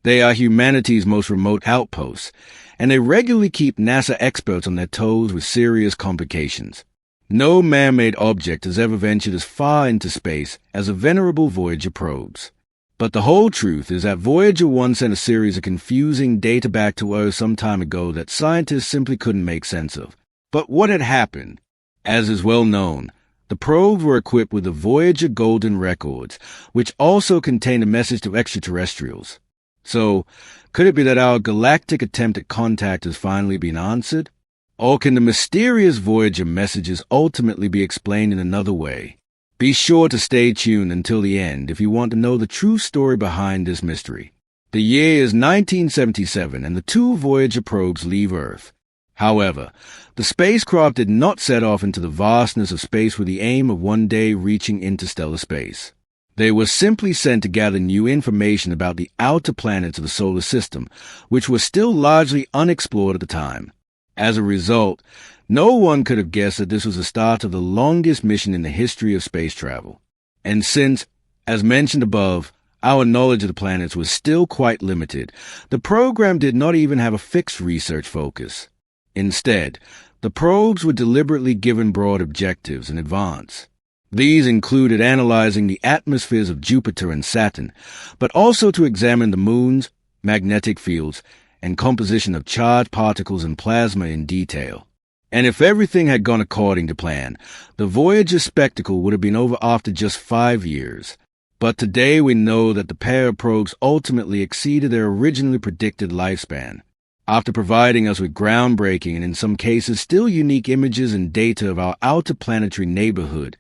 They are humanity's most remote outposts, and they regularly keep NASA experts on their toes with serious complications. No man-made object has ever ventured as far into space as the venerable Voyager probes. But the whole truth is that Voyager 1 sent a series of confusing data back to Earth some time ago that scientists simply couldn't make sense of. But what had happened? As is well known, the probes were equipped with the Voyager Golden Records, which also contained a message to extraterrestrials. So, could it be that our galactic attempt at contact has finally been answered? Or can the mysterious Voyager messages ultimately be explained in another way? Be sure to stay tuned until the end if you want to know the true story behind this mystery. The year is 1977 and the two Voyager probes leave Earth. However, the spacecraft did not set off into the vastness of space with the aim of one day reaching interstellar space. They were simply sent to gather new information about the outer planets of the solar system, which were still largely unexplored at the time. As a result, no one could have guessed that this was the start of the longest mission in the history of space travel. And since, as mentioned above, our knowledge of the planets was still quite limited, the program did not even have a fixed research focus. Instead, the probes were deliberately given broad objectives in advance. These included analyzing the atmospheres of Jupiter and Saturn, but also to examine the moons, magnetic fields, and composition of charged particles and plasma in detail. And if everything had gone according to plan, the Voyager spectacle would have been over after just 5 years. But today we know that the pair of probes ultimately exceeded their originally predicted lifespan. After providing us with groundbreaking and in some cases still unique images and data of our outer planetary neighborhood,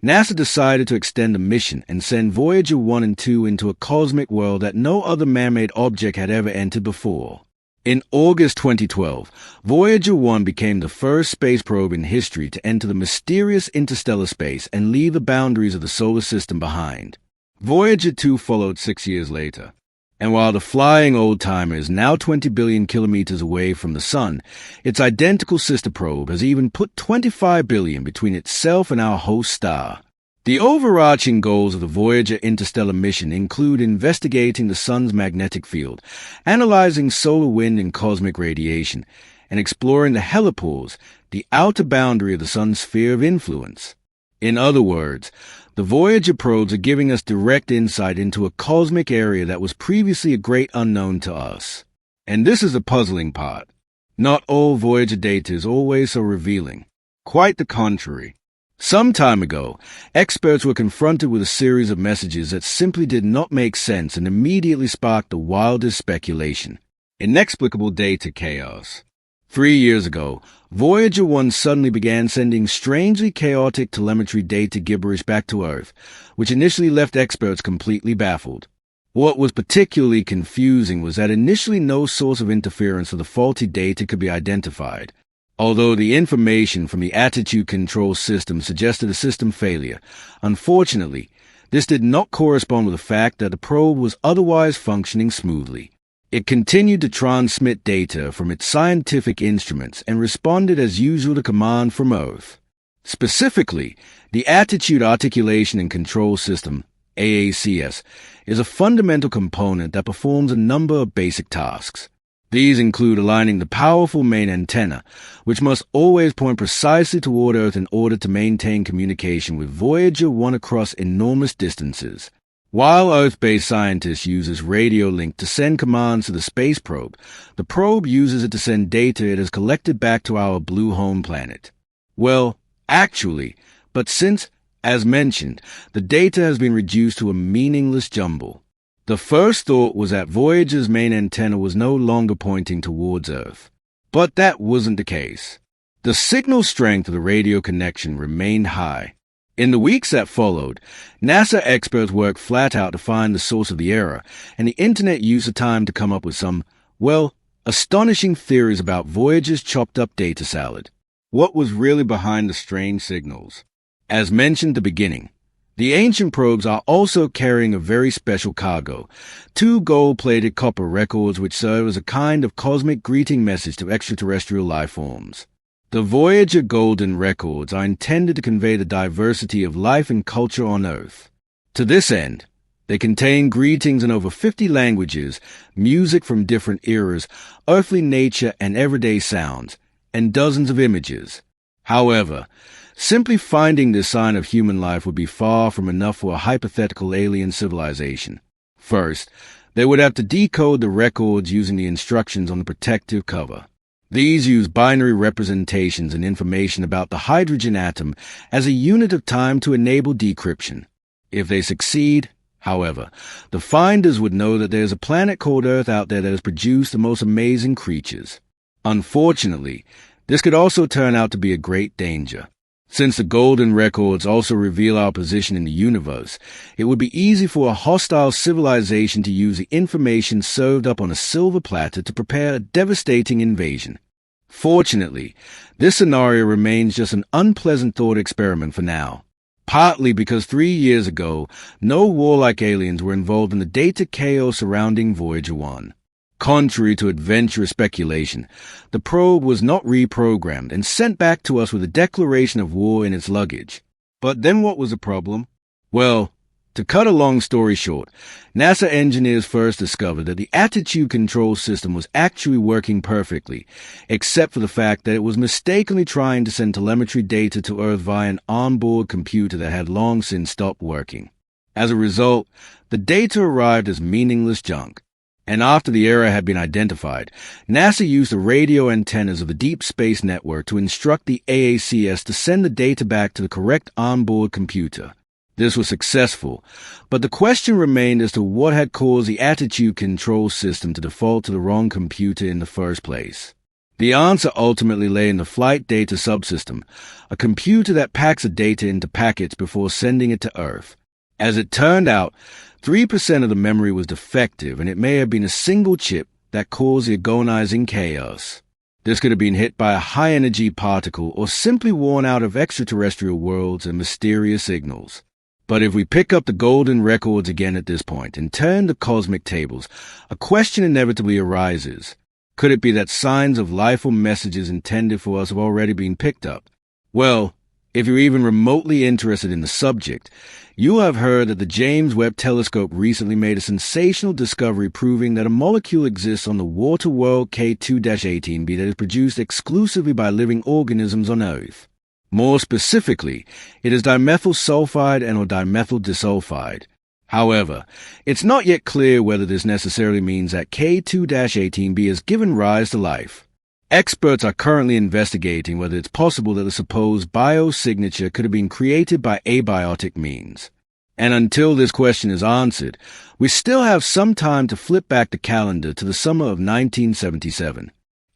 NASA decided to extend the mission and send Voyager 1 and 2 into a cosmic world that no other man-made object had ever entered before. In August 2012, Voyager 1 became the first space probe in history to enter the mysterious interstellar space and leave the boundaries of the solar system behind. Voyager 2 followed 6 years later. And while the flying old-timer is now 20 billion kilometers away from the Sun, its identical sister probe has even put 25 billion between itself and our host star. The overarching goals of the Voyager interstellar mission include investigating the Sun's magnetic field, analyzing solar wind and cosmic radiation, and exploring the helipause, the outer boundary of the Sun's sphere of influence. In other words, the Voyager probes are giving us direct insight into a cosmic area that was previously a great unknown to us. And this is the puzzling part. Not all Voyager data is always so revealing. Quite the contrary. Some time ago, experts were confronted with a series of messages that simply did not make sense and immediately sparked the wildest speculation. Inexplicable data chaos. 3 years ago, Voyager 1 suddenly began sending strangely chaotic telemetry data gibberish back to Earth, which initially left experts completely baffled. What was particularly confusing was that initially no source of interference for the faulty data could be identified. Although the information from the attitude control system suggested a system failure, unfortunately, this did not correspond with the fact that the probe was otherwise functioning smoothly. It continued to transmit data from its scientific instruments and responded as usual to command from Earth. Specifically, the Attitude Articulation and Control System, AACS, is a fundamental component that performs a number of basic tasks. These include aligning the powerful main antenna, which must always point precisely toward Earth in order to maintain communication with Voyager 1 across enormous distances. While Earth-based scientists use this radio link to send commands to the space probe, the probe uses it to send data it has collected back to our blue home planet. Well, actually, but since, as mentioned, the data has been reduced to a meaningless jumble. The first thought was that Voyager's main antenna was no longer pointing towards Earth. But that wasn't the case. The signal strength of the radio connection remained high. In the weeks that followed, NASA experts worked flat out to find the source of the error, and the Internet used the time to come up with some, well, astonishing theories about Voyager's chopped-up data salad. What was really behind the strange signals? As mentioned at the beginning, the ancient probes are also carrying a very special cargo, 2 gold-plated copper records which serve as a kind of cosmic greeting message to extraterrestrial life forms. The Voyager Golden Records are intended to convey the diversity of life and culture on Earth. To this end, They contain greetings in over 50 languages, music from different eras, earthly nature and everyday sounds, and dozens of images. However, simply finding this sign of human life would be far from enough for a hypothetical alien civilization. First, they would have to decode the records using the instructions on the protective cover. These use binary representations and information about the hydrogen atom as a unit of time to enable decryption. If they succeed, however, the finders would know that there is a planet called Earth out there that has produced the most amazing creatures. Unfortunately, this could also turn out to be a great danger. Since the golden records also reveal our position in the universe, it would be easy for a hostile civilization to use the information served up on a silver platter to prepare a devastating invasion. Fortunately, this scenario remains just an unpleasant thought experiment for now. Partly because 3 years ago, no warlike aliens were involved in the data chaos surrounding Voyager 1. Contrary to adventurous speculation, the probe was not reprogrammed and sent back to us with a declaration of war in its luggage. But then what was the problem? Well, to cut a long story short, NASA engineers first discovered that the attitude control system was actually working perfectly, except for the fact that it was mistakenly trying to send telemetry data to Earth via an onboard computer that had long since stopped working. As a result, the data arrived as meaningless junk. And after the error had been identified, NASA used the radio antennas of the Deep Space Network to instruct the AACS to send the data back to the correct onboard computer. This was successful, but the question remained as to what had caused the attitude control system to default to the wrong computer in the first place. The answer ultimately lay in the flight data subsystem, a computer that packs the data into packets before sending it to Earth. As it turned out, 3% of the memory was defective, and it may have been a single chip that caused the agonizing chaos. This could have been hit by a high-energy particle or simply worn out of extraterrestrial worlds and mysterious signals. But if we pick up the golden records again at this point and turn the cosmic tables, a question inevitably arises. Could it be that signs of life or messages intended for us have already been picked up? Well, if you're even remotely interested in the subject, you will have heard that the James Webb Telescope recently made a sensational discovery proving that a molecule exists on the water world K2-18b that is produced exclusively by living organisms on Earth. More specifically, it is dimethyl sulfide and or dimethyl disulfide. However, it's not yet clear whether this necessarily means that K2-18b has given rise to life. Experts are currently investigating whether it's possible that the supposed biosignature could have been created by abiotic means. And until this question is answered, we still have some time to flip back the calendar to the summer of 1977.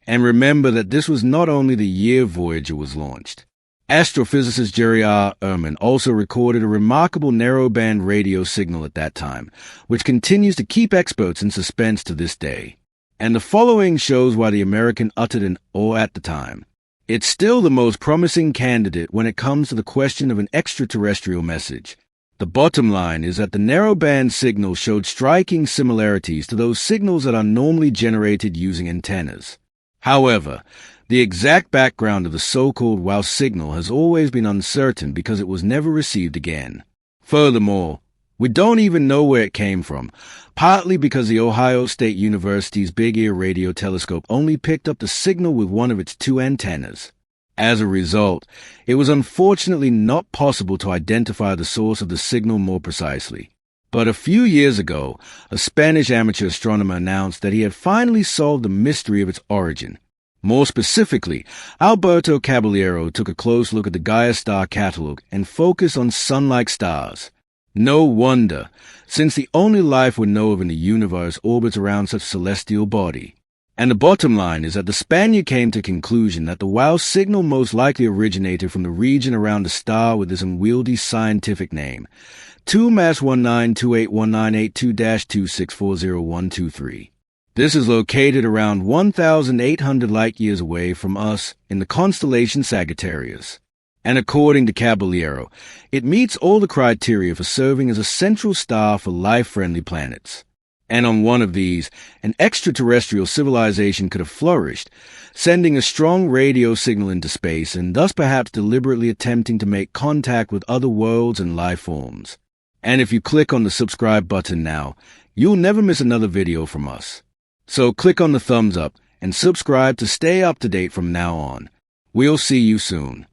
And remember that this was not only the year Voyager was launched. Astrophysicist Jerry R. Ehrman also recorded a remarkable narrowband radio signal at that time, which continues to keep experts in suspense to this day. And the following shows why the American uttered an "or" at the time. It's still the most promising candidate when it comes to the question of an extraterrestrial message. The bottom line is that the narrowband signal showed striking similarities to those signals that are normally generated using antennas. However, the exact background of the so-called wow signal has always been uncertain because it was never received again. Furthermore, we don't even know where it came from, partly because the Ohio State University's Big Ear radio telescope only picked up the signal with one of its two antennas. As a result, it was unfortunately not possible to identify the source of the signal more precisely. But a few years ago, a Spanish amateur astronomer announced that he had finally solved the mystery of its origin. More specifically, Alberto Caballero took a close look at the Gaia star catalog and focused on sun-like stars. No wonder, since the only life we know of in the universe orbits around such celestial body. And the bottom line is that the Spaniard came to the conclusion that the wow signal most likely originated from the region around the star with this unwieldy scientific name, 2-19281982-2640123. This is located around 1,800 light-years away from us in the constellation Sagittarius. And according to Caballero, it meets all the criteria for serving as a central star for life-friendly planets. And on one of these, an extraterrestrial civilization could have flourished, sending a strong radio signal into space and thus perhaps deliberately attempting to make contact with other worlds and life forms. And if you click on the subscribe button now, you'll never miss another video from us. So click on the thumbs up and subscribe to stay up to date from now on. We'll see you soon.